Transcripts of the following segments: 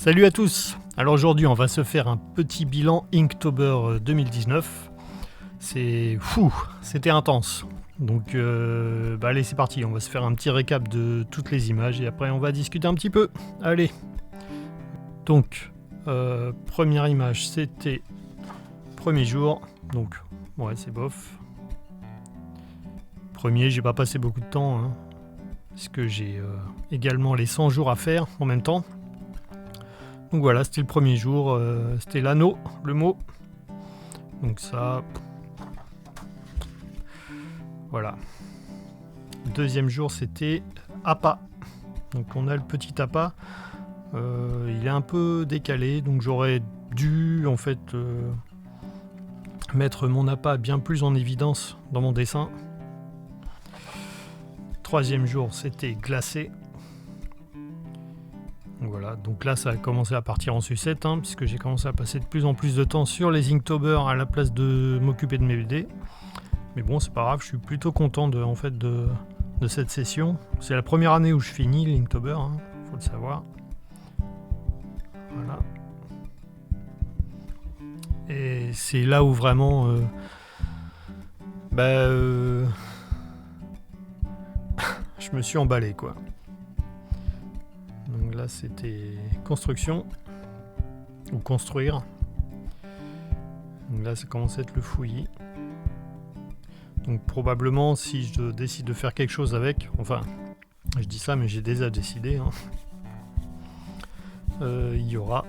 Salut à tous. Alors aujourd'hui on va se faire un petit bilan Inktober 2019. C'est fou, c'était intense. Donc allez c'est parti, on va se faire un petit récap de toutes les images et après on va discuter un petit peu. Allez. Donc première image c'était premier jour. Donc ouais c'est bof. Premier, j'ai pas passé beaucoup de temps hein, parce que j'ai également les 100 jours à faire en même temps. Donc voilà, c'était le premier jour, c'était l'anneau, le mot. Donc ça, voilà. Deuxième jour, c'était appât. Donc on a le petit appât. Il est un peu décalé, donc j'aurais dû en fait mettre mon appât bien plus en évidence dans mon dessin. Troisième jour, c'était glacé. Voilà, donc là ça a commencé à partir en sucette, hein, puisque j'ai commencé à passer de plus en plus de temps sur les Inktober à la place de m'occuper de mes BD. Mais bon, c'est pas grave, je suis plutôt content de cette session. C'est la première année où je finis l'Inktober, hein, faut le savoir. Voilà. Et c'est là où vraiment... je me suis emballé, quoi. Donc là c'était construction ou construire. Donc là ça commence à être le fouillis. Donc probablement si je décide de faire quelque chose avec, enfin je dis ça mais j'ai déjà décidé, hein, il y aura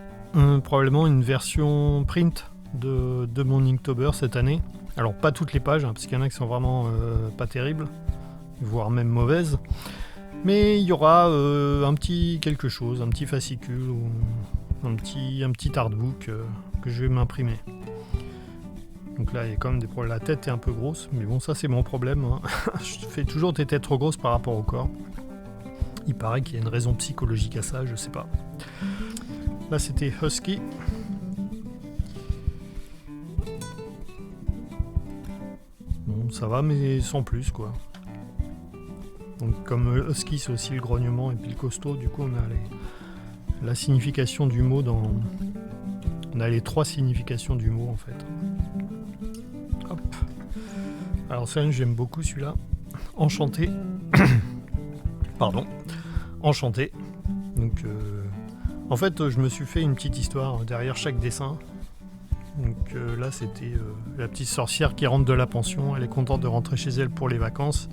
probablement une version print de mon Inktober cette année. Alors pas toutes les pages, hein, parce qu'il y en a qui sont vraiment pas terribles, voire même mauvaises. Mais il y aura un petit quelque chose, un petit fascicule ou un petit artbook que je vais m'imprimer. Donc là, il y a quand même des problèmes. La tête est un peu grosse, mais bon, ça c'est mon problème. Hein. Je fais toujours des têtes trop grosses par rapport au corps. Il paraît qu'il y a une raison psychologique à ça, je sais pas. Là, c'était Husky. Bon, ça va, mais sans plus, quoi. Donc comme Husky c'est aussi le grognement et puis le costaud, du coup on a la signification du mot dans... On a les trois significations du mot en fait. Hop. Alors ça j'aime beaucoup celui-là. Enchanté. Pardon. Enchanté. Donc en fait je me suis fait une petite histoire derrière chaque dessin. Donc là c'était la petite sorcière qui rentre de la pension, elle est contente de rentrer chez elle pour les vacances.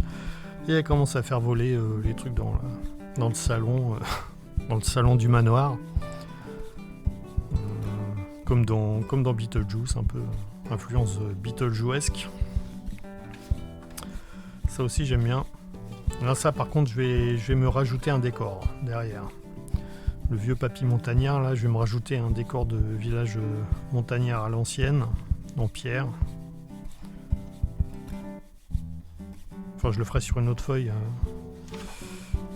Et elle commence à faire voler les trucs dans le salon, dans le salon du manoir, comme dans Beetlejuice, un peu influence Beetlejuesque. Ça aussi j'aime bien. Là ça par contre je vais me rajouter un décor derrière. Le vieux papy montagnard là, je vais me rajouter un décor de village montagnard à l'ancienne, en pierre. Enfin, je le ferai sur une autre feuille.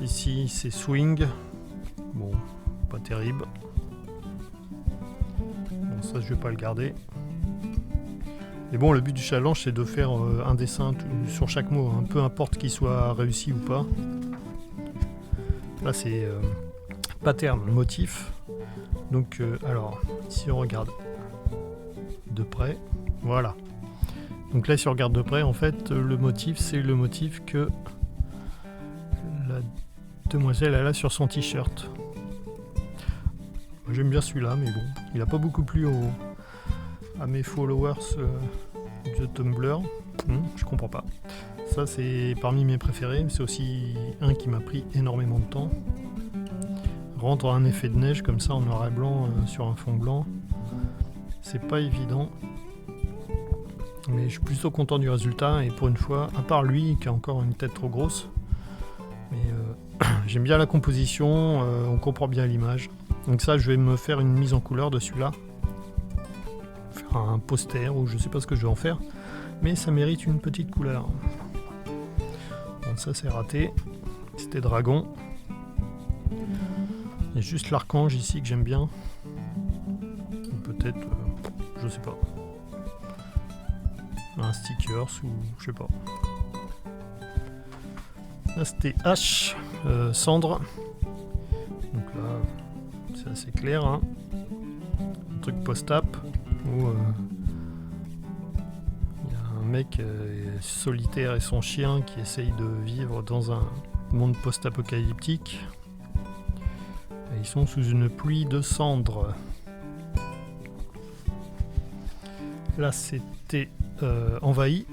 Ici, c'est swing. Bon, pas terrible. Bon, ça, je vais pas le garder. Et bon, le but du challenge, c'est de faire un dessin sur chaque mot, hein, peu importe qu'il soit réussi ou pas. Là, c'est pattern, motif. Donc, alors, si on regarde de près, voilà. Donc là, si on regarde de près, en fait, le motif, c'est le motif que la demoiselle elle a sur son t-shirt. Moi, j'aime bien celui-là, mais bon, il n'a pas beaucoup plu à mes followers de Tumblr. Je comprends pas. Ça, c'est parmi mes préférés, mais c'est aussi un qui m'a pris énormément de temps. Rendre un effet de neige comme ça en noir et blanc sur un fond blanc, c'est pas évident. Mais je suis plutôt content du résultat et pour une fois, à part lui qui a encore une tête trop grosse, mais j'aime bien la composition, on comprend bien l'image. Donc ça, je vais me faire une mise en couleur de celui-là, faire un poster ou je sais pas ce que je vais en faire, mais ça mérite une petite couleur. Bon, ça c'est raté, c'était dragon. Il y a juste l'archange ici que j'aime bien, ou peut-être, je sais pas. Un stickers ou je sais pas. Là c'était H, cendre. Donc là c'est c'est assez clair. Hein. Un truc post-ap où il y a un mec solitaire et son chien qui essayent de vivre dans un monde post-apocalyptique. Et ils sont sous une pluie de cendres. Là, c'était Envahi.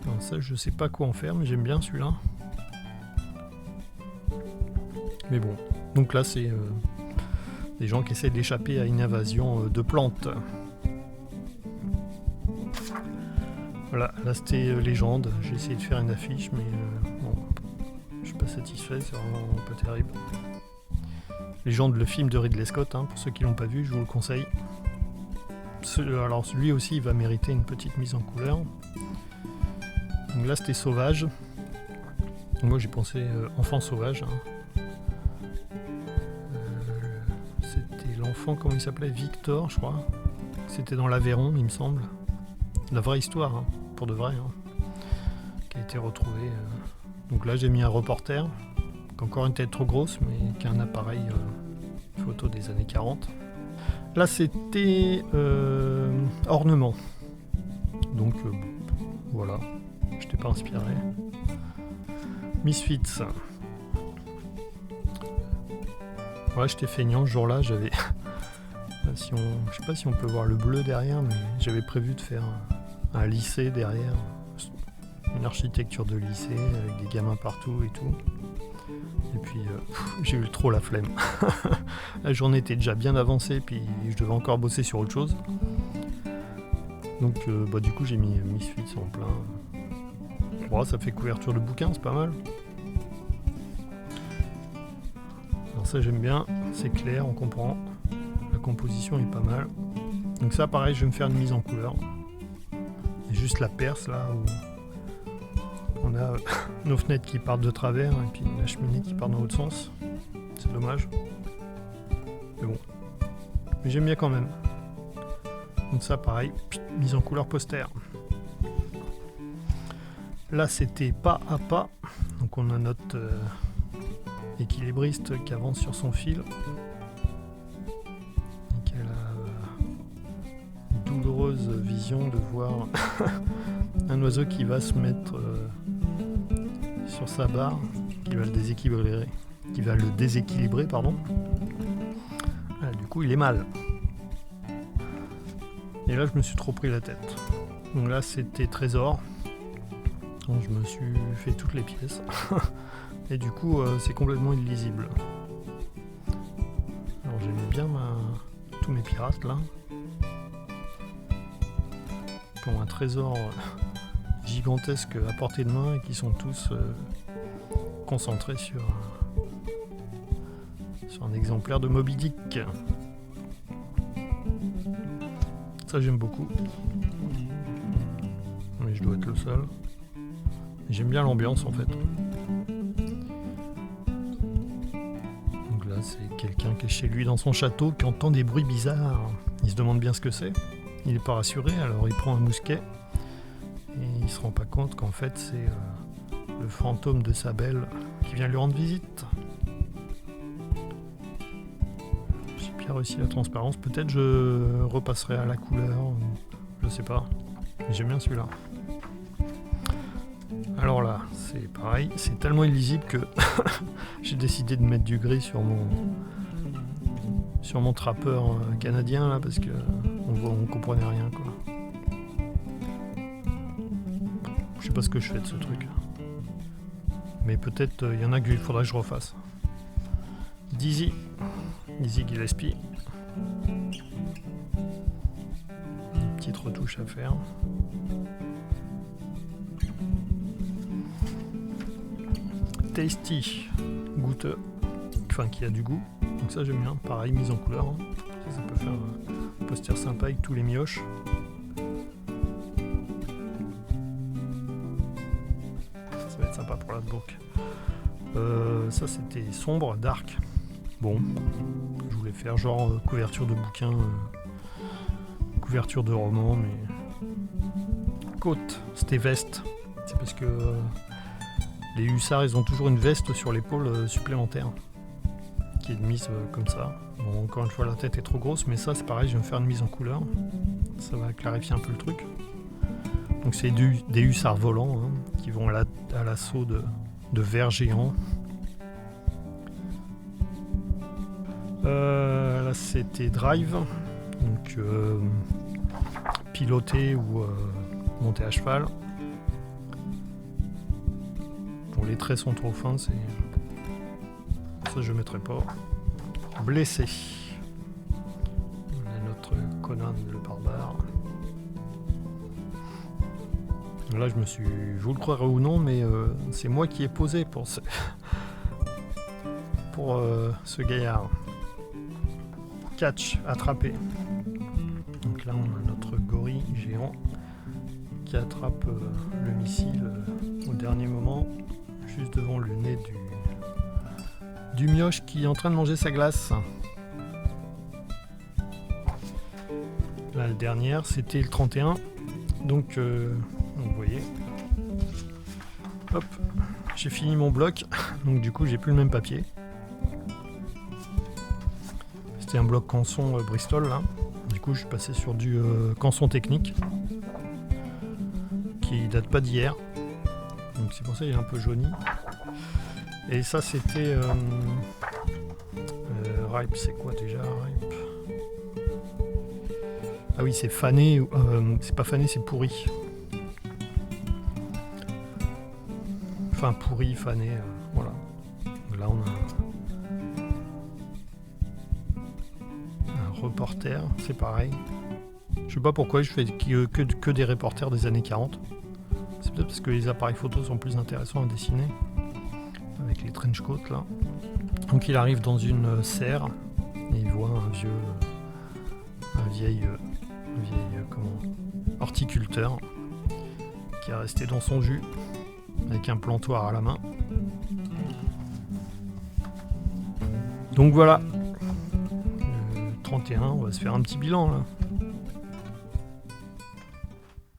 Alors ça, je sais pas quoi en faire, mais j'aime bien celui-là. Mais bon, donc là, c'est des gens qui essaient d'échapper à une invasion de plantes. Voilà, là c'était Légende. J'ai essayé de faire une affiche, mais bon, je suis pas satisfait, c'est vraiment pas terrible. Légende, le film de Ridley Scott, hein, pour ceux qui l'ont pas vu, je vous le conseille. Alors lui aussi, il va mériter une petite mise en couleur. Donc là, c'était Sauvage. Moi, j'ai pensé Enfant Sauvage. Hein. C'était l'enfant, comment il s'appelait, Victor, je crois. C'était dans l'Aveyron, il me semble. La vraie histoire, hein, pour de vrai, hein, qui a été retrouvée. Donc là, j'ai mis un reporter, qui a encore une tête trop grosse, mais qui a un appareil photo des années 40. Là, c'était Ornement. Donc, voilà. Je n'étais pas inspiré. Misfits. Ouais, j'étais feignant ce jour-là. J'avais. Je sais pas si on peut voir le bleu derrière, mais j'avais prévu de faire un lycée derrière. Une architecture de lycée avec des gamins partout et tout. Et puis j'ai eu trop la flemme. La journée était déjà bien avancée, puis je devais encore bosser sur autre chose. Donc du coup j'ai mis Misfits en plein. Bon, ça fait couverture de bouquin, c'est pas mal. Alors ça j'aime bien, c'est clair, on comprend. La composition est pas mal. Donc ça pareil, je vais me faire une mise en couleur. Et juste la perce là où on a nos fenêtres qui partent de travers et puis la cheminée qui part dans l'autre sens. C'est dommage. Mais bon. Mais j'aime bien quand même. Donc ça pareil, mise en couleur poster. Là c'était Pas à Pas. Donc on a notre équilibriste qui avance sur son fil. Et qui a la douloureuse vision de voir un oiseau qui va se mettre sur sa barre, qui va le déséquilibrer, pardon. Ah, du coup il est mal. Et là je me suis trop pris la tête. Donc là c'était Trésor. Donc je me suis fait toutes les pièces. Et du coup c'est complètement illisible. Alors j'aimais bien tous mes pirates là. Qui ont un trésor gigantesque à portée de main et qui sont tous concentrés sur un exemplaire de Moby Dick. Ça j'aime beaucoup. Mais je dois être le seul. J'aime bien l'ambiance en fait. Donc là c'est quelqu'un qui est chez lui dans son château qui entend des bruits bizarres. Il se demande bien ce que c'est. Il n'est pas rassuré, alors il prend un mousquet et il se rend pas compte qu'en fait c'est le fantôme de sa belle qui vient lui rendre visite. J'ai bien réussi la transparence, peut-être je repasserai à la couleur, je sais pas, mais j'aime bien celui-là. Alors là, c'est pareil, c'est tellement illisible que j'ai décidé de mettre du gris sur mon trappeur canadien là parce que on comprenait rien quoi. Je sais pas ce que je fais de ce truc. Mais peut-être il y en a qu'il faudrait que je refasse. Dizzy Gillespie. Une petite retouche à faire. Tasty, goûteux, enfin qui a du goût. Donc ça j'aime bien. Pareil, mise en couleur. Hein. Ça peut faire un poster sympa avec tous les mioches. Ça va être sympa pour l'artbook. Ça c'était sombre, dark. Bon, je voulais faire genre couverture de bouquin, couverture de roman, mais côte, c'était veste. C'est parce que les hussards ils ont toujours une veste sur l'épaule supplémentaire qui est de mise comme ça. Bon, encore une fois, la tête est trop grosse, mais ça c'est pareil, je vais me faire une mise en couleur. Ça va clarifier un peu le truc. Donc c'est des hussards volants hein, qui vont à l'assaut de vers géants. Là c'était Drive, donc piloter ou monter à cheval. Bon, les traits sont trop fins, ça je ne mettrai pas. Blessé. On a notre Conan le barbare. Là je me suis, vous le croirez ou non, mais c'est moi qui ai posé pour ce gaillard. Catch, attrapé. Donc là on a notre gorille géant qui attrape le missile au dernier moment, juste devant le nez du mioche qui est en train de manger sa glace. Là, la dernière, c'était le 31. Donc, vous voyez. Hop, j'ai fini mon bloc. Donc, du coup, j'ai plus le même papier. C'était un bloc Canson Bristol, là. Du coup, je suis passé sur du Canson technique. Qui date pas d'hier. Donc, c'est pour ça qu'il est un peu jauni. Et ça, c'était... Ripe, c'est quoi déjà, Ripe? Ah oui, c'est fané, c'est pas fané, c'est pourri. Enfin, pourri, fané, voilà. Là, on a un reporter, c'est pareil. Je sais pas pourquoi je fais que des reporters des années 40. C'est peut-être parce que les appareils photo sont plus intéressants à dessiner. Avec les trench coats, là. Donc, il arrive dans une serre et il voit un vieil horticulteur qui est resté dans son jus avec un plantoir à la main. Donc voilà, le 31, on va se faire un petit bilan là.